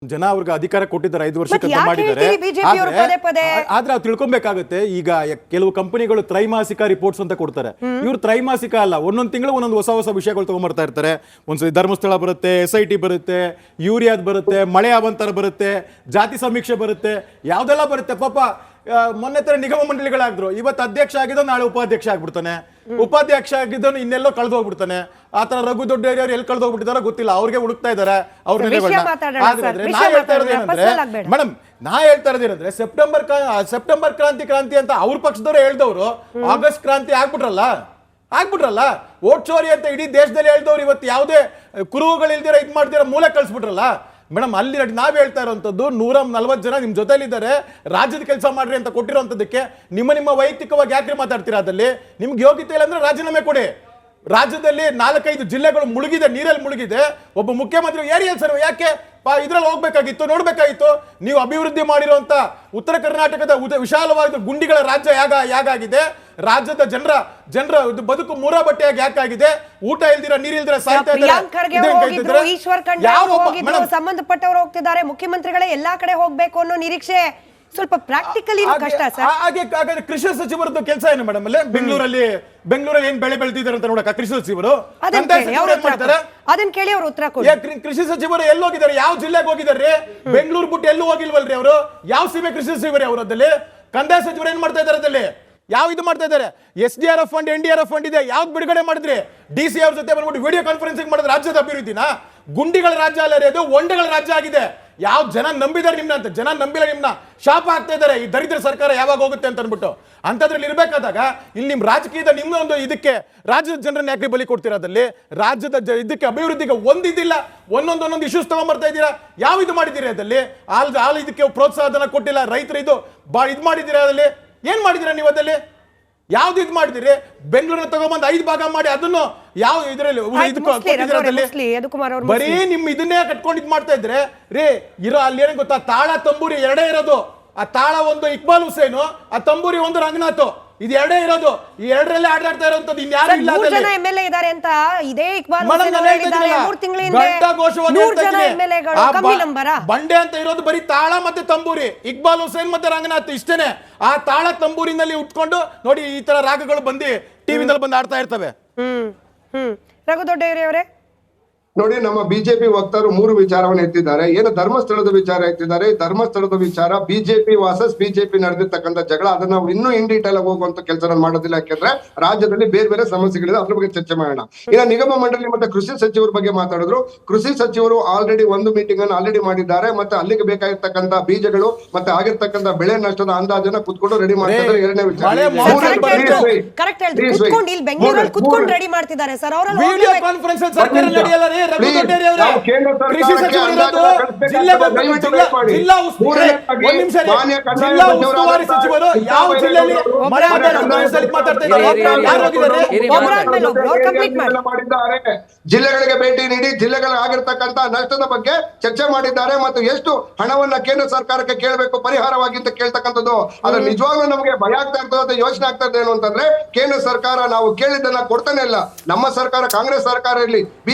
ಜನ ಅವ್ರಿಗೆ ಅಧಿಕಾರ ಕೊಟ್ಟಿದ್ದಾರೆ 5 ವರ್ಷಕ್ಕೆ ಅಂತ ಮಾಡಿದ್ದಾರೆ. ಆದ್ರೆ ನಾವು ತಿಳ್ಕೊಬೇಕಾಗುತ್ತೆ. ಈಗ ಕೆಲವು ಕಂಪನಿಗಳು ತ್ರೈಮಾಸಿಕ ರಿಪೋರ್ಟ್ಸ್ ಅಂತ ಕೊಡ್ತಾರೆ. ಇವ್ರು ತ್ರೈಮಾಸಿಕ ಅಲ್ಲ, ಒಂದೊಂದು ತಿಂಗಳು ಒಂದೊಂದು ಹೊಸ ವಿಷಯಗಳು ತಗೊಂಡ್ಬರ್ತಾ ಇರ್ತಾರೆ. ಒಂದ್ಸರಿ ಧರ್ಮಸ್ಥಳ ಬರುತ್ತೆ, SIT ಬರುತ್ತೆ, ಯೂರಿಯಾದ್ ಬರುತ್ತೆ, ಮಳೆ ಅವಾಂತರ ಬರುತ್ತೆ, ಜಾತಿ ಸಮೀಕ್ಷೆ ಬರುತ್ತೆ, ಯಾವ್ದೆಲ್ಲ ಬರುತ್ತೆ. ಪಾಪ ಮೊನ್ನೆ ತರ ನಿಗಮ ಮಂಡಳಿಗಳಾದ್ರು, ಇವತ್ತು ಅಧ್ಯಕ್ಷ ಆಗಿದ್ದು ನಾಳೆ ಉಪಾಧ್ಯಕ್ಷ ಆಗ್ಬಿಡ್ತಾನೆ, ಉಪಾಧ್ಯಕ್ಷ ಆಗಿದ್ದನು ಇನ್ನೆಲ್ಲೋ ಕಳೆದು ಹೋಗ್ಬಿಡ್ತಾನೆ. ಆತರ ರಘು ದೊಡ್ಡ ಅವ್ರು ಎಲ್ಲಿ ಕಳೆದು ಹೋಗ್ಬಿಟ್ಟಿದಾರೋ ಗೊತ್ತಿಲ್ಲ, ಅವ್ರಿಗೆ ಹುಡುಕ್ತಾ ಇದಾರೆ ಅವ್ರ ಮೇಡಮ್. ನಾ ಹೇಳ್ತಾ ಇರೋದೇನಂದ್ರೆ ಸೆಪ್ಟೆಂಬರ್ ಕ್ರಾಂತಿ ಅಂತ ಅವ್ರ ಪಕ್ಷದವ್ರು ಹೇಳ್ದವ್ರು ಆಗಸ್ಟ್ ಕ್ರಾಂತಿ ಆಗ್ಬಿಟ್ರಲ್ಲ. ವೋಟ್ ಚೋರಿ ಅಂತ ಇಡೀ ದೇಶದಲ್ಲಿ ಹೇಳ್ದವ್ರು ಇವತ್ತು ಯಾವುದೇ ಕುರುಹುಗಳಿಲ್ದಿರ ಇದ್ ಮಾಡ್ದಿರ ಮೂಲೆ ಕಳ್ಸ್ಬಿಟ್ರಲ್ಲ ಮೇಡಮ್. ಅಲ್ಲಿ ನಾವ್ ಹೇಳ್ತಾ ಇರೋಂಥದ್ದು 140 ಜನ ನಿಮ್ ಜೊತೆಲಿದ್ದಾರೆ, ರಾಜ್ಯದ ಕೆಲಸ ಮಾಡ್ರಿ ಅಂತ ಕೊಟ್ಟಿರೋಂಥದ್ದಕ್ಕೆ ನಿಮ್ಮ ವೈಯಕ್ತಿಕವಾಗಿ ಯಾಕ್ರಿ ಮಾತಾಡ್ತೀರಾ? ಅದಲ್ಲಿ ನಿಮ್ಗೆ ಯೋಗ್ಯತೆ ಇಲ್ಲ ಅಂದ್ರೆ ರಾಜೀನಾಮೆ ಕೊಡಿ. ರಾಜ್ಯದಲ್ಲಿ 4-5 ಜಿಲ್ಲೆಗಳು ಮುಳುಗಿದೆ, ನೀರಲ್ಲಿ ಮುಳುಗಿದೆ. ಒಬ್ಬ ಮುಖ್ಯಮಂತ್ರಿ ಏರಿಯಲ್ ಸರ್ವೆ ಯಾಕೆ ಇದ್ರಲ್ಲಿ ಹೋಗ್ಬೇಕಾಗಿತ್ತು, ನೋಡ್ಬೇಕಾಗಿತ್ತು. ನೀವು ಅಭಿವೃದ್ಧಿ ಮಾಡಿರುವಂತ ಉತ್ತರ ಕರ್ನಾಟಕದ ವಿಶಾಲವಾದ ಗುಂಡಿಗಳ ರಾಜ್ಯ ಯಾಗಾಗಿದೆ, ರಾಜ್ಯದ ಜನರ ಬದುಕು ಮೂರ ಬಟ್ಟೆಯಾಗಿ ಯಾಕಾಗಿದೆ, ಊಟ ಇಲ್ದಿರ ನೀರಿಲ್ದಿರ ಸಾಯ್ತಾ ಇದ್ದಾರೆ. ಸಂಬಂಧಪಟ್ಟವರು ಹೋಗ್ತಿದ್ದಾರೆ, ಮುಖ್ಯಮಂತ್ರಿಗಳೇ ಎಲ್ಲಾ ಕಡೆ ಹೋಗ್ಬೇಕು ಅನ್ನೋ ನಿರೀಕ್ಷೆ ಸ್ವಲ್ಪ ಪ್ರಾಕ್ಟಿಕಲಿ ಕಷ್ಟ ಸರ್. ಹಾಗಾದ್ರೆ ಕೃಷಿ ಸಚಿವರದ್ದು ಕೆಲಸ ಏನು ಮೇಡಮ್? ಅಲ್ಲೇ ಬೆಂಗಳೂರಲ್ಲಿ ಏನ್ ಬೆಳೆ ಬೆಳೆದಿದ್ದಾರೆ ಅಂತ ನೋಡಕ ಕೃಷಿ ಸಚಿವರು ಅದನ್ನ ಕೇಳಿ ಅವ್ರ ಉತ್ತರ ಕೊಡಿ. ಕೃಷಿ ಸಚಿವರು ಎಲ್ಲಿ ಹೋಗಿದ್ದಾರೆ, ಯಾವ ಜಿಲ್ಲೆಗೆ ಹೋಗಿದ್ದಾರೆ? ಬೆಂಗಳೂರು ಬಿಟ್ಟು ಎಲ್ಲೂ ಹೋಗಿಲ್ವಲ್ರಿ ಅವರು? ಯಾವ ಸೀಮೆ ಕೃಷಿ ಸಚಿವರು ಅವರದಲ್ಲಿ? ಕಂದಾಯ ಸಚಿವರು ಏನ್ ಮಾಡ್ತಾ ಇದ್ದಾರೆ ಅದಲ್ಲಿ? ಯಾವ ಇದು ಮಾಡ್ತಾ ಇದ್ದಾರೆ? SDRF ಫಂಡ್, NDRF ಫಂಡ್ ಇದೆ, ಯಾವ್ದು ಬಿಡುಗಡೆ ಮಾಡಿದ್ರಿ? DC ಅವ್ರ ಜೊತೆ ಬಂದ್ಬಿಟ್ಟು ವಿಡಿಯೋ ಕಾನ್ಫರೆನ್ಸಿಂಗ್ ಮಾಡಿದ್ರೆ ರಾಜ್ಯದ ಅಭಿವೃದ್ಧಿನ? ಗುಂಡಿಗಳ ರಾಜ್ಯ ಅಲ್ಲ ಅದು, ಒಂಡೆಗಳ ರಾಜ್ಯ ಆಗಿದೆ. ಯಾವ ಜನ ನಂಬಿದಾರೆ ನಿಮ್ನ ಅಂತ, ಜನ ನಂಬಿಲ್ಲ ನಿಮ್ನ, ಶಾಪ ಆಗ್ತಾ ಇದ್ದಾರೆ ಈ ದರಿದ್ರ ಸರ್ಕಾರ ಯಾವಾಗ ಹೋಗುತ್ತೆ ಅಂತ ಅನ್ಬಿಟ್ಟು. ಅಂತದ್ರಲ್ಲಿ ಇರ್ಬೇಕಾದಾಗ ಇಲ್ಲಿ ನಿಮ್ ರಾಜಕೀಯದ ನಿಮ್ಮ ಒಂದು ಇದಕ್ಕೆ ರಾಜ್ಯದ ಜನರನ್ನ ಯಾಕೆ ಬಲಿ ಕೊಡ್ತಿರೋದಲ್ಲಿ? ರಾಜ್ಯದ ಇದಕ್ಕೆ ಅಭಿವೃದ್ಧಿಗೆ ಒಂದಿದ್ದಿಲ್ಲ, ಒಂದೊಂದು ಇಶ್ಯೂಸ್ ತಗೊಂಡ್ಬರ್ತಾ ಇದ್ದೀರಾ. ಯಾವ ಇದು ಮಾಡಿದ್ದೀರಿ ಅದಲ್ಲಿ? ಹಾಲ್ ಇದಕ್ಕೆ ಪ್ರೋತ್ಸಾಹನ ಕೊಟ್ಟಿಲ್ಲ, ರೈತರು ಇದು ಮಾಡಿದ್ದೀರಾ ಅದಲ್ಲಿ? ಏನ್ ಮಾಡಿದ್ದೀರಾ ನೀವು ಅದಲ್ಲಿ? ಯಾವ್ದು ಇದು ಮಾಡಿದಿರಿ? ಬೆಂಗಳೂರಿನ ತಗೊಂಡ್ಬಂದು 5 ಭಾಗ ಮಾಡಿ ಅದನ್ನು ಯಾವ ಇದ್ರಲ್ಲಿ ಬರೀ ನಿಮ್ ಇದನ್ನೇ ಕಟ್ಕೊಂಡು ಇದ್ ಮಾಡ್ತಾ ಇದ್ರೆ ರೀ. ಅಲ್ಲಿ ಏನ್ ಗೊತ್ತಾ, ತಾಳ ತಂಬೂರಿ ಎರಡೇ ಇರೋದು. ಆ ತಾಳ ಒಂದು ಇಕ್ಬಾಲ್ ಹುಸೇನು, ಆ ತಂಬೂರಿ ಒಂದು ರಂಗನಾಥ್, ಇದು ಎರಡೇ ಇರೋದು. ಈ ಎರಡರಲ್ಲೇ ಆಟಾಡ್ತಾ ಇರೋಂಥದ್ದು ಇನ್ಯಾರು ಇಲ್ಲ. MLA ಇದ್ದಾರೆ ಅಂತ ಇದೇ ಇಕ್ಬಾಲ್ ಬಂಡೆ ಅಂತ ಇರೋದು ಬರೀ ತಾಳ ಮತ್ತೆ ತಂಬೂರಿ, ಇಕ್ಬಾಲ್ ಹುಸೇನ್ ಮತ್ತೆ ರಂಗನಾಥ್ ಇಷ್ಟೇನೆ. ಆ ತಾಳ ತಂಬೂರಿನಲ್ಲಿ ಉಟ್ಕೊಂಡು ನೋಡಿ ಈ ತರ ರಾಗಗಳು ಬಂದು ಟಿವಿನಲ್ಲಿ ಬಂದು ಆಡ್ತಾ ಇರ್ತವೆ. ರಘು ದೊಡ್ಡವರೇ ನೋಡಿ, ನಮ್ಮ ಬಿಜೆಪಿ ವಕ್ತಾರರು 3 ವಿಚಾರವನ್ನು ಎತ್ತಿದ್ದಾರೆ. ಏನು ಧರ್ಮಸ್ಥಳದ ವಿಚಾರ ಎತ್ತಿದ್ದಾರೆ. ಧರ್ಮಸ್ಥಳದ ವಿಚಾರ ಬಿಜೆಪಿ ವರ್ಸಸ್ ಬಿಜೆಪಿ ನಡೆದಿರ್ತಕ್ಕಂಥ ಜಗಳ. ಅದನ್ನ ನಾವು ಇನ್ನೂ ಇನ್ ಡೀಟೇಲ್ ಆಗಿ ಹೋಗುವಂತ ಕೆಲಸ ಮಾಡೋದಿಲ್ಲ, ಯಾಕೆಂದ್ರೆ ರಾಜ್ಯದಲ್ಲಿ ಬೇರೆ ಸಮಸ್ಯೆಗಳಿದೆ, ಅದ್ರ ಬಗ್ಗೆ ಚರ್ಚೆ ಮಾಡೋಣ. ಇನ್ನು ನಿಗಮ ಮಂಡಳಿ ಮತ್ತೆ ಕೃಷಿ ಸಚಿವರ ಬಗ್ಗೆ ಮಾತಾಡಿದ್ರು. ಕೃಷಿ ಸಚಿವರು ಆಲ್ರೆಡಿ ಒಂದು ಮೀಟಿಂಗ್ ಅನ್ನು ಆಲ್ರೆಡಿ ಮಾಡಿದ್ದಾರೆ. ಮತ್ತೆ ಅಲ್ಲಿಗೆ ಬೇಕಾಗಿರ್ತಕ್ಕಂಥ ಬೀಜಗಳು ಮತ್ತೆ ಆಗಿರ್ತಕ್ಕಂಥ ಬೆಳೆ ನಷ್ಟದ ಅಂದಾಜನ್ನ ಕುತ್ಕೊಂಡು ರೆಡಿ ಮಾಡ್ತಿದ್ದಾರೆ. ಎರಡನೇ ವಿಚಾರ ಜಿಲ್ಲೆಗಳಿಗೆ ಭೇಟಿ ನೀಡಿ ಜಿಲ್ಲೆಗಳಿಗಾಗಿರ್ತಕ್ಕಂಥ ನಷ್ಟದ ಬಗ್ಗೆ ಚರ್ಚೆ ಮಾಡಿದ್ದಾರೆ. ಮತ್ತು ಎಷ್ಟು ಹಣವನ್ನ ಕೇಂದ್ರ ಸರ್ಕಾರಕ್ಕೆ ಕೇಳಬೇಕು ಪರಿಹಾರವಾಗಿ ಅಂತ ಕೇಳ್ತಕ್ಕಂಥದ್ದು. ಅದ್ರ ನಿಜವಾಗ್ಲೂ ನಮಗೆ ಭಯ ಆಗ್ತಾ ಇರ್ತದೆ, ಯೋಚನೆ ಆಗ್ತಾ ಇದೆ ಏನು ಅಂತಂದ್ರೆ, ಕೇಂದ್ರ ಸರ್ಕಾರ ನಾವು ಕೇಳಿದ್ದನ್ನ ಕೊಡ್ತಾನೆ ಇಲ್ಲ. ನಮ್ಮ ಸರ್ಕಾರ, ಕಾಂಗ್ರೆಸ್ ಸರ್ಕಾರ ಇರಲಿ,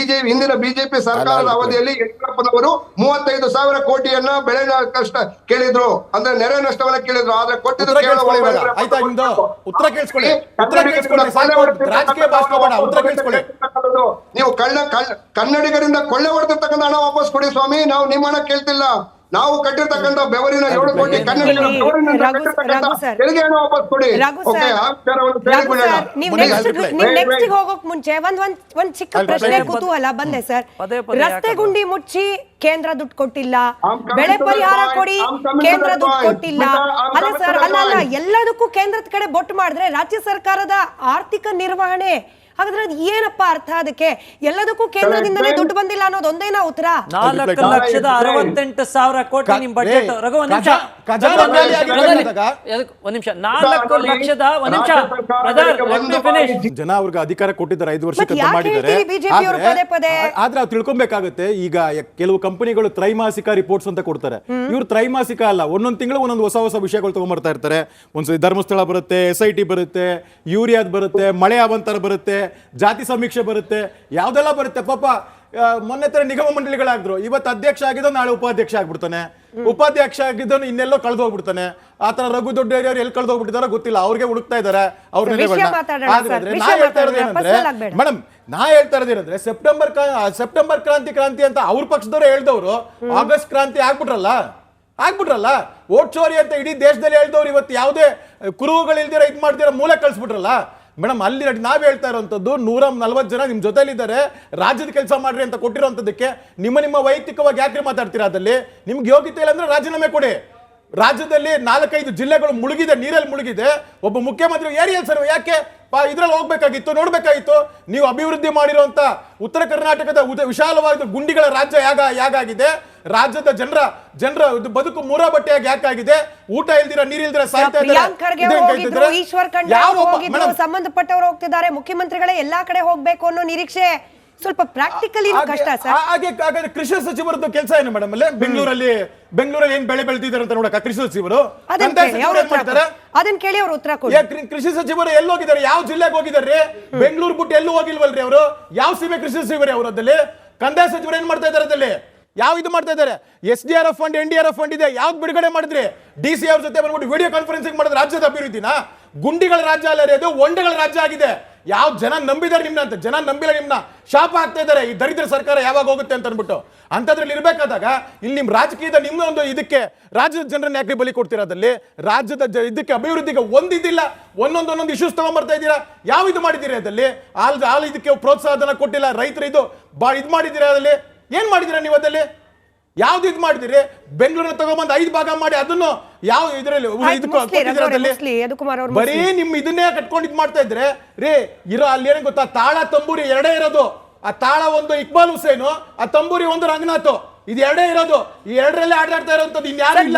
ಹಿಂದಿನ ಬಿಜೆಪಿ ಸರ್ಕಾರದ ಅವಧಿಯಲ್ಲಿ ಯಡಿಯೂರಪ್ಪನವರು 35,000 ಕೋಟಿಯನ್ನ ಬೆಳೆ ಕಷ್ಟ ಕೇಳಿದ್ರು, ಅಂದ್ರೆ ನೆರೆ ನಷ್ಟವನ್ನ ಕೇಳಿದ್ರು. ಆದ್ರೆ ಕೊಟ್ಟಿದ್ದು ನೀವು ಕನ್ನಡಿಗರಿಂದ ಕೊಳ್ಳೆ ಹೊಡೆದಿರ್ತಕ್ಕಂಥ ಹಣ ವಾಪಸ್ ಕೊಡಿ ಸ್ವಾಮಿ. ನಾವು ನಿಮ್ಮ ಹಣ ಕೇಳ್ತಿಲ್ಲ. ನಾವು ಕಟ್ಟಿರ್ತಕ್ಕಂಥ ಬೆವರಿನ 7 ಕೋಟಿ ಕನ್ನಡಿಗರ ತೆರಿಗೆ ಹಣ ವಾಪಸ್ ಕೊಡಿ. ಹೋಗೋಕ್ ಮುಂಚೆ ಒಂದ್ ಚಿಕ್ಕ ಪ್ರಶ್ನೆ ಕುತೂಹಲ ಬಂದೆ ಸರ್. ರಸ್ತೆ ಗುಂಡಿ ಮುಚ್ಚಿ ಕೇಂದ್ರ ದುಡ್ಡು ಕೊಟ್ಟಿಲ್ಲ, ಬೆಳೆ ಪರಿಹಾರ ಕೊಡಿ ಕೇಂದ್ರ ದುಡ್ಡು ಕೊಟ್ಟಿಲ್ಲ. ಅಲ್ಲ ಸರ್, ಅಲ್ಲ ಎಲ್ಲದಕ್ಕೂ ಕೇಂದ್ರದ ಕಡೆ ಬೊಟ್ಟು ಮಾಡಿದ್ರೆ ರಾಜ್ಯ ಸರ್ಕಾರದ ಆರ್ಥಿಕ ನಿರ್ವಹಣೆ ಹಾಗಾದ್ರೆ ಅದು ಏನಪ್ಪ ಅರ್ಥ? ಅದಕ್ಕೆ ಎಲ್ಲದಕ್ಕೂ ಕೇಂದ್ರದಿಂದಲೇ ದುಡ್ಡು ಬಂದಿಲ್ಲ ಅನ್ನೋದು ಒಂದೇನಾ ಉತ್ತರ? 4,68,000 ಕೋಟಿ ನಿಮ್ ಬಜೆಟ್. ರಘು ಒಂದ್ ನಿಮಿಷ, 4,00,000 ಜನ ಅವ್ರಿಗೆ ಅಧಿಕಾರ ಕೊಟ್ಟಿದ್ದಾರೆ 5 ವರ್ಷಕ್ಕೆ ಅಂತ ಮಾಡಿದ್ದಾರೆ. ಆದ್ರೆ ನಾವು ತಿಳ್ಕೊಬೇಕಾಗುತ್ತೆ. ಈಗ ಕೆಲವು ಕಂಪನಿಗಳು ತ್ರೈಮಾಸಿಕ ರಿಪೋರ್ಟ್ಸ್ ಅಂತ ಕೊಡ್ತಾರೆ. ಇವ್ರು ತ್ರೈಮಾಸಿಕ ಅಲ್ಲ, ಒಂದೊಂದು ತಿಂಗಳು ಒಂದೊಂದು ಹೊಸ ವಿಷಯಗಳು ತಗೊಂಡ್ಬರ್ತಾ ಇರ್ತಾರೆ. ಒಂದ್ಸರಿ ಧರ್ಮಸ್ಥಳ ಬರುತ್ತೆ, SIT ಬರುತ್ತೆ, ಯೂರಿಯಾದ್ ಬರುತ್ತೆ, ಮಳೆ ಅವಾಂತರ ಬರುತ್ತೆ, ಜಾತಿ ಸಮೀಕ್ಷೆ ಬರುತ್ತೆ, ಯಾವ್ದೆಲ್ಲ ಬರುತ್ತೆ. ಪಾಪ ಮೊನ್ನೆ ತರ ನಿಗಮ ಮಂಡಳಿಗಳಾದ್ರು, ಇವತ್ತು ಅಧ್ಯಕ್ಷ ಆಗಿದ್ದು ನಾಳೆ ಉಪಾಧ್ಯಕ್ಷ ಆಗ್ಬಿಡ್ತಾನೆ, ಉಪಾಧ್ಯಕ್ಷ ಆಗಿದ್ದನು ಇನ್ನೆಲ್ಲೋ ಕಳೆದು ಹೋಗ್ಬಿಡ್ತಾನೆ. ಆತರ ರಘು ದೊಡ್ಡೇರಿ ಅವ್ರು ಎಲ್ಲಿ ಕಳೆದು ಹೋಗ್ಬಿಟ್ಟಿದಾರೋ ಗೊತ್ತಿಲ್ಲ, ಅವ್ರಿಗೆ ಹುಡುಕ್ತಾ ಇದಾರೆ ಅವ್ರ ಮೇಡಮ್. ನಾ ಹೇಳ್ತಾ ಇರೋದೇನಂದ್ರೆ ಸೆಪ್ಟೆಂಬರ್ ಕ್ರಾಂತಿ ಅಂತ ಅವ್ರ ಪಕ್ಷದವ್ರು ಹೇಳ್ದವ್ರು ಆಗಸ್ಟ್ ಕ್ರಾಂತಿ ಆಗ್ಬಿಟ್ರಲ್ಲ. ವೋಟ್ ಚೋರಿ ಅಂತ ಇಡೀ ದೇಶದಲ್ಲಿ ಹೇಳ್ದವ್ರು ಇವತ್ತು ಯಾವುದೇ ಕುರುಹುಗಳಿಲ್ದಿರ ಇದ್ ಮಾಡ್ದಿರ ಮೂಲೆ ಕಳ್ಸ್ಬಿಟ್ರಲ್ಲ ಮೇಡಮ್. ಅಲ್ಲಿ ನಾವ್ ಹೇಳ್ತಾ ಇರೋಂಥದ್ದು 140 ಜನ ನಿಮ್ ಜೊತೆಲಿದ್ದಾರೆ, ರಾಜ್ಯದ ಕೆಲಸ ಮಾಡ್ರಿ ಅಂತ ಕೊಟ್ಟಿರೋಂಥದ್ದಕ್ಕೆ ನಿಮ್ಮ ವೈಯಕ್ತಿಕವಾಗಿ ಯಾಕ್ರಿ ಮಾತಾಡ್ತೀರಾ? ಅದಲ್ಲಿ ನಿಮ್ಗೆ ಯೋಗ್ಯತೆ ಇಲ್ಲ ಅಂದ್ರೆ ರಾಜೀನಾಮೆ ಕೊಡಿ. ರಾಜ್ಯದಲ್ಲಿ 4-5 ಜಿಲ್ಲೆಗಳು ಮುಳುಗಿದೆ, ನೀರಲ್ಲಿ ಮುಳುಗಿದೆ. ಒಬ್ಬ ಮುಖ್ಯಮಂತ್ರಿ ಏರಿಯಲ್ ಸರ್ವೆ ಯಾಕೆ ಇದ್ರಲ್ಲಿ ಹೋಗ್ಬೇಕಾಗಿತ್ತು, ನೋಡ್ಬೇಕಾಗಿತ್ತು. ನೀವು ಅಭಿವೃದ್ಧಿ ಮಾಡಿರುವಂತ ಉತ್ತರ ಕರ್ನಾಟಕದ ವಿಶಾಲವಾದ ಗುಂಡಿಗಳ ರಾಜ್ಯ ಯಾಗಾಗಿದೆ, ರಾಜ್ಯದ ಜನರ ಬದುಕು ಮೂರ ಬಟ್ಟೆಯಾಗಿ ಯಾಕಾಗಿದೆ, ಊಟ ಇಲ್ದಿರ ನೀರಿಲ್ದಿರ ಸಾಯ್ತಾ ಇದ್ದಾರೆ. ಸಂಬಂಧಪಟ್ಟವರು ಹೋಗ್ತಿದ್ದಾರೆ, ಮುಖ್ಯಮಂತ್ರಿಗಳೇ ಎಲ್ಲಾ ಕಡೆ ಹೋಗ್ಬೇಕು ಅನ್ನೋ ನಿರೀಕ್ಷೆ ಸ್ವಲ್ಪ ಪ್ರಾಕ್ಟಿಕಲಿ ಕಷ್ಟ ಸರ್. ಹಾಗಾದ್ರೆ ಕೃಷಿ ಸಚಿವರದ್ದು ಕೆಲಸ ಏನು ಮೇಡಮ್? ಅಲ್ಲೇ ಬೆಂಗಳೂರಲ್ಲಿ ಏನ್ ಬೆಳೆ ಬೆಳೆದಿದ್ದಾರೆ ಅಂತ ನೋಡಕ ಕೃಷಿ ಸಚಿವರು ಅದನ್ನ ಕೇಳಿ ಅವ್ರ ಉತ್ತರ ಕೊಡಿ. ಕೃಷಿ ಸಚಿವರು ಎಲ್ಲಿ ಹೋಗಿದ್ದಾರೆ? ಯಾವ ಜಿಲ್ಲೆಗೆ ಹೋಗಿದ್ದಾರೆ? ಬೆಂಗಳೂರು ಬಿಟ್ಟು ಎಲ್ಲೂ ಹೋಗಿಲ್ವಲ್ರಿ ಅವರು? ಯಾವ ಸೀಮೆ ಕೃಷಿ ಸಚಿವರು ಅವರದಲ್ಲಿ? ಕಂದಾಯ ಸಚಿವರು ಏನ್ ಮಾಡ್ತಾ ಇದ್ದಾರೆ ಅದಲ್ಲಿ? ಯಾವ ಇದು ಮಾಡ್ತಾ ಇದ್ದಾರೆ? SDRF ಫಂಡ್ NDRF ಫಂಡ್ ಇದೆ, ಯಾವ್ದು ಬಿಡುಗಡೆ ಮಾಡಿದ್ರಿ? DC ಅವ್ರ ಜೊತೆ ಬಂದ್ಬಿಟ್ಟು ವಿಡಿಯೋ ಕಾನ್ಫರೆನ್ಸಿಂಗ್ ಮಾಡಿದ್ರೆ ರಾಜ್ಯದ ಅಭಿವೃದ್ಧಿನ? ಗುಂಡಿಗಳ ರಾಜ್ಯ ಅಲ್ಲ ಅದು, ಒಂಡೆಗಳ ರಾಜ್ಯ ಆಗಿದೆ. ಯಾವ ಜನ ನಂಬಿದಾರೆ ನಿಮ್ನ ಅಂತ, ಜನ ನಂಬಿಲ್ಲ ನಿಮ್ನ, ಶಾಪ ಆಗ್ತಾ ಇದ್ದಾರೆ ಈ ದರಿದ್ರ ಸರ್ಕಾರ ಯಾವಾಗ ಹೋಗುತ್ತೆ ಅಂತ ಅನ್ಬಿಟ್ಟು. ಅಂತದ್ರಲ್ಲಿ ಇರ್ಬೇಕಾದಾಗ ಇಲ್ಲಿ ನಿಮ್ ರಾಜಕೀಯದ ನಿಮ್ಮ ಒಂದು ಇದಕ್ಕೆ ರಾಜ್ಯದ ಜನರನ್ನ ಯಾಕೆ ಬಲಿ ಕೊಡ್ತಿರೋದಲ್ಲಿ? ರಾಜ್ಯದ ಇದಕ್ಕೆ ಅಭಿವೃದ್ಧಿಗೆ ಒಂದಿದ್ದಿಲ್ಲ, ಒಂದೊಂದು ಇಶ್ಯೂಸ್ ತಗೊಂಡ್ಬರ್ತಾ ಇದ್ದೀರಾ. ಯಾವ ಇದು ಮಾಡಿದ್ದೀರಾ ಅದಲ್ಲಿ? ಹಾಲ್ ಇದಕ್ಕೆ ಪ್ರೋತ್ಸಾಹನ ಕೊಟ್ಟಿಲ್ಲ, ರೈತರು ಇದು ಮಾಡಿದ್ದೀರಾ ಅದಲ್ಲಿ? ಏನ್ ಮಾಡಿದ್ದೀರಾ ನೀವು ಅದಲ್ಲಿ? ಯಾವ್ದು ಇದು ಮಾಡಿದಿರಿ? ಬೆಂಗಳೂರಿನ ತಗೊಂಡ್ಬಂದು 5 ಭಾಗ ಮಾಡಿ ಅದನ್ನು ಯಾವ ಇದ್ರಲ್ಲಿ ಬರೀ ನಿಮ್ ಇದನ್ನೇ ಕಟ್ಕೊಂಡು ಇದ್ ಮಾಡ್ತಾ ಇದ್ರೆ ರೀ. ಅಲ್ಲಿ ಏನ್ ಗೊತ್ತಾ, ತಾಳ ತಂಬೂರಿ ಎರಡೇ ಇರೋದು. ಆ ತಾಳ ಒಂದು ಇಕ್ಬಾಲ್ ಹುಸೇನು, ಆ ತಂಬೂರಿ ಒಂದು ರಂಗನಾಥ್, ಇದು ಎರಡೇ ಇರೋದು. ಈ ಎರಡರಲ್ಲೇ ಆಟಾಡ್ತಾ ಇರೋಂಥದ್ದು ಇನ್ಯಾರು ಇಲ್ಲ.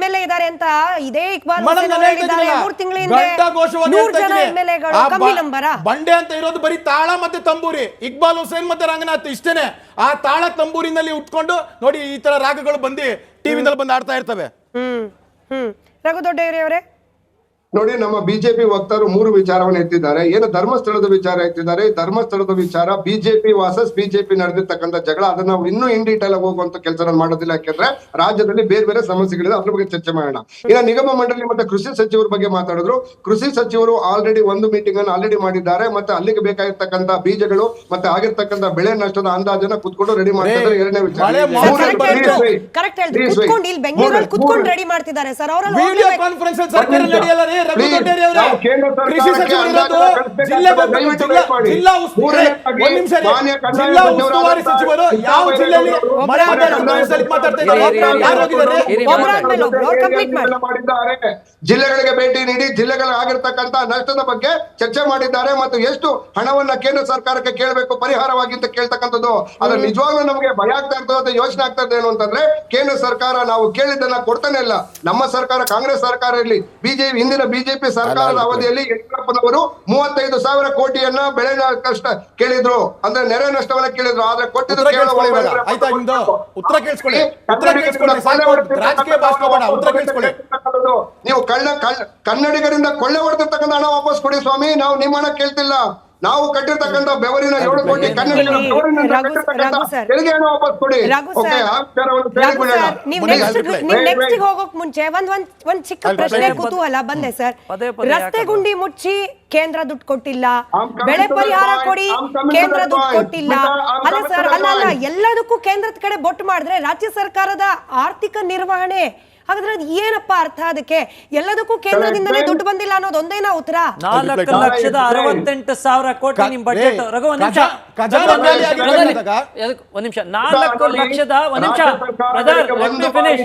MLA ಇದ್ದಾರೆ ಅಂತ ಇದೇ ಇಕ್ಬಾಲ್ ಹುಸೇನ್ ಅವರು ಹೇಳಿದ್ದಾರೆ 3 ತಿಂಗಳ ಹಿಂದೆ. 100 ಜನ MLAಗಳು ಕಮ್ಮಿ ನಂಬರ. ಬಂಡೆ ಅಂತ ಇರೋದು ಬರೀ ತಾಳ ಮತ್ತೆ ತಂಬೂರಿ, ಇಕ್ಬಾಲ್ ಹುಸೇನ್ ಮತ್ತೆ ರಂಗನಾಥ್ ಇಷ್ಟೇನೆ. ಆ ತಾಳ ತಂಬೂರಿನಲ್ಲಿ ಉಟ್ಕೊಂಡು ನೋಡಿ ಈ ತರ ರಾಗಗಳು ಬಂದು ಟಿವಿನಲ್ಲಿ ಬಂದು ಆಡ್ತಾ ಇರ್ತವೆ. ರಘು ದೊಡ್ಡೇರಿ ಅವರೇ ನೋಡಿ, ನಮ್ಮ ಬಿಜೆಪಿ ವಕ್ತಾರರು 3 ವಿಚಾರವನ್ನು ಎತ್ತಿದ್ದಾರೆ. ಏನು ಧರ್ಮಸ್ಥಳದ ವಿಚಾರ ಎತ್ತಿದ್ದಾರೆ. ಧರ್ಮಸ್ಥಳದ ವಿಚಾರ ಬಿಜೆಪಿ ವರ್ಸಸ್ ಬಿಜೆಪಿ ನಡೆದಿರ್ತಕ್ಕಂಥ ಜಗಳ, ಅದನ್ನ ನಾವು ಇನ್ನೂ ಇನ್ ಡೀಟೇಲ್ ಆಗಿ ಹೋಗುವಂತ ಕೆಲಸ ಮಾಡೋದಿಲ್ಲ. ಯಾಕೆಂದ್ರೆ ರಾಜ್ಯದಲ್ಲಿ ಬೇರೆ ಸಮಸ್ಯೆಗಳಿದೆ, ಅದ್ರ ಬಗ್ಗೆ ಚರ್ಚೆ ಮಾಡೋಣ. ಇನ್ನು ನಿಗಮ ಮಂಡಳಿ ಮತ್ತೆ ಕೃಷಿ ಸಚಿವರ ಬಗ್ಗೆ ಮಾತಾಡಿದ್ರು. ಕೃಷಿ ಸಚಿವರು ಆಲ್ರೆಡಿ ಒಂದು ಮೀಟಿಂಗ್ ಅನ್ನು ಆಲ್ರೆಡಿ ಮಾಡಿದ್ದಾರೆ. ಮತ್ತೆ ಅಲ್ಲಿಗೆ ಬೇಕಾಗಿರ್ತಕ್ಕಂಥ ಬೀಜಗಳು ಮತ್ತೆ ಆಗಿರ್ತಕ್ಕಂಥ ಬೆಳೆ ನಷ್ಟದ ಅಂದಾಜನ್ನ ಕುತ್ಕೊಂಡು ರೆಡಿ ಮಾಡ್ತಿದ್ದಾರೆ. ಎರಡನೇ ವಿಚಾರ ರೆಡಿ ಮಾಡ್ತಿದ್ದಾರೆ ಸರ್. ವಿಡಿಯೋ ಕಾನ್ಫರೆನ್ಸ್ ಕೃಷಿ ಸಚಿವರು ಜಿಲ್ಲಾ ಉಸ್ತುವಾರಿ ಸಚಿವರು ಯಾವ ಜಿಲ್ಲೆಯಲ್ಲಿ ಜಿಲ್ಲೆಗಳಿಗೆ ಭೇಟಿ ನೀಡಿ ಜಿಲ್ಲೆಗಳಾಗಿರ್ತಕ್ಕಂಥ ನಷ್ಟದ ಬಗ್ಗೆ ಚರ್ಚೆ ಮಾಡಿದ್ದಾರೆ. ಮತ್ತು ಎಷ್ಟು ಹಣವನ್ನ ಕೇಂದ್ರ ಸರ್ಕಾರಕ್ಕೆ ಕೇಳಬೇಕು ಪರಿಹಾರವಾಗಿ ಅಂತ ಕೇಳ್ತಕ್ಕಂಥದ್ದು. ಅದ್ರ ನಿಜವಾಗ್ಲೂ ನಮಗೆ ಭಯ ಆಗ್ತಾ ಇರ್ತದೆ, ಯೋಚನೆ ಆಗ್ತಾ ಇದೆ ಏನು ಅಂತಂದ್ರೆ, ಕೇಂದ್ರ ಸರ್ಕಾರ ನಾವು ಕೇಳಿದ್ದನ್ನ ಕೊಡ್ತಾನೆ ಇಲ್ಲ. ನಮ್ಮ ಸರ್ಕಾರ, ಕಾಂಗ್ರೆಸ್ ಸರ್ಕಾರ ಇರಲಿ, ಹಿಂದಿನ ಬಿಜೆಪಿ ಸರ್ಕಾರದ ಅವಧಿಯಲ್ಲಿ ಯಡಿಯೂರಪ್ಪನವರು 35,000 ಕೋಟಿಯನ್ನ ಬೆಳೆ ಕಷ್ಟ ಕೇಳಿದ್ರು, ಅಂದ್ರೆ ನೆರೆ ನಷ್ಟವನ್ನ ಕೇಳಿದ್ರು. ಆದ್ರೆ ಕೊಟ್ಟಿದ್ದು ನೀವು ಕನ್ನಡಿಗರಿಂದ ಕೊಳ್ಳೆ ಹೊಡೆದಿರ್ತಕ್ಕಂಥ ಹಣ ವಾಪಸ್ ಕೊಡಿ ಸ್ವಾಮಿ. ನಾವು ನಿಮ್ಮ ಹಣ ಕೇಳ್ತಿಲ್ಲ. ನಾವು ಕಟ್ಟಿರ್ತಕ್ಕಂಥ ಬೆವರಿನ 7 ಕೋಟಿ ಕನ್ನಡಿಗರ ತೆರಿಗೆ ಹಣ ವಾಪಸ್ ಕೊಡಿ. ಹೋಗೋಕ್ ಮುಂಚೆ ಒಂದ್ ಚಿಕ್ಕ ಪ್ರಶ್ನೆ ಕುತೂಹಲ ಬಂದೆ ಸರ್. ರಸ್ತೆ ಗುಂಡಿ ಮುಚ್ಚಿ ಕೇಂದ್ರ ದುಡ್ಡು ಕೊಟ್ಟಿಲ್ಲ, ಬೆಳೆ ಪರಿಹಾರ ಕೊಡಿ ಕೇಂದ್ರ ದುಡ್ಡು ಕೊಟ್ಟಿಲ್ಲ. ಅಲ್ಲ ಸರ್, ಅಲ್ಲ ಎಲ್ಲದಕ್ಕೂ ಕೇಂದ್ರದ ಕಡೆ ಬೊಟ್ಟು ಮಾಡಿದ್ರೆ ರಾಜ್ಯ ಸರ್ಕಾರದ ಆರ್ಥಿಕ ನಿರ್ವಹಣೆ ಹಾಗಾದ್ರೆ ಅದು ಏನಪ್ಪ ಅರ್ಥ? ಅದಕ್ಕೆ ಎಲ್ಲದಕ್ಕೂ ಕೇಂದ್ರದಿಂದಲೇ ದುಡ್ಡು ಬಂದಿಲ್ಲ ಅನ್ನೋದು ಒಂದೇನಾ ಉತ್ತರ? 4,68,000 ಕೋಟಿ ನಿಮ್ ಬಜೆಟ್. ರಘು ಒಂದ್ ನಿಮಿಷ, 4 ಲಕ್ಷದ ಒಂದ್ ನಿಮಿಷ ಬ್ರದರ್, ಲೆಟ್ ಮಿ ಫಿನಿಶ್.